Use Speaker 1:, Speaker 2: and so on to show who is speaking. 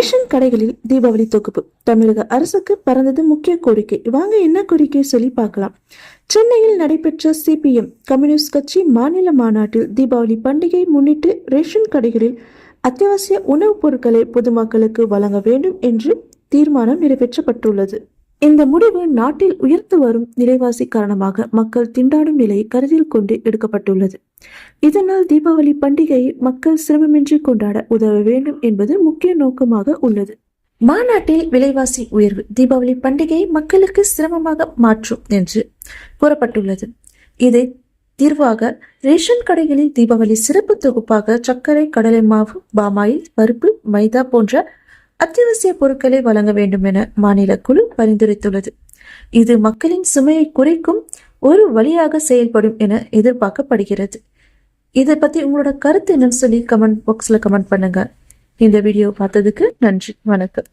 Speaker 1: Ration கடைகளில் தீபாவளி தொகுப்பு தமிழக அரசுக்கு பறந்தது முக்கிய கோரிக்கை. வாங்க என்ன கோரிக்கை சொல்லி பார்க்கலாம். சென்னையில் நடைபெற்ற சிபிஎம் கம்யூனிஸ்ட் கட்சி மாநில மாநாட்டில் தீபாவளி பண்டிகை முன்னிட்டு ரேஷன் கடைகளில் அத்தியாவசிய உணவுப் பொருட்களை பொதுமக்களுக்கு வழங்க வேண்டும் என்று தீர்மானம் நிறைவேற்றப்பட்டுள்ளது. இந்த முடிவு நாட்டில் உயர்த்து வரும் விலைவாசி காரணமாக மக்கள் திண்டாடும் நிலையை கருத்தில் கொண்டு எடுக்கப்பட்டுள்ளது. இதனால் தீபாவளி பண்டிகையை மக்கள் சிரமமின்றி கொண்டாட உதவ வேண்டும் என்பது முக்கிய நோக்கமாக உள்ளது. மாநாட்டில் விலைவாசி உயர்வு தீபாவளி பண்டிகையை மக்களுக்கு சிரமமாக மாற்றும் என்று கூறப்பட்டுள்ளது. இதை தீர்வாக ரேஷன் கடைகளில் தீபாவளி சிறப்பு தொகுப்பாக சர்க்கரை, கடலை மாவு, பாமாயில், பருப்பு, மைதா போன்ற அத்தியாவசிய பொருட்களை வழங்க வேண்டும் என மாநில குழு பரிந்துரைத்துள்ளது. இது மக்களின் சுமையை குறைக்கும் ஒரு வழியாக செயல்படும் என எதிர்பார்க்கப்படுகிறது. இதை பத்தி உங்களோட கருத்து என்னன்னு சொல்லி கமெண்ட் பாக்ஸ்ல கமெண்ட் பண்ணுங்க. இந்த வீடியோ பார்த்ததுக்கு நன்றி, வணக்கம்.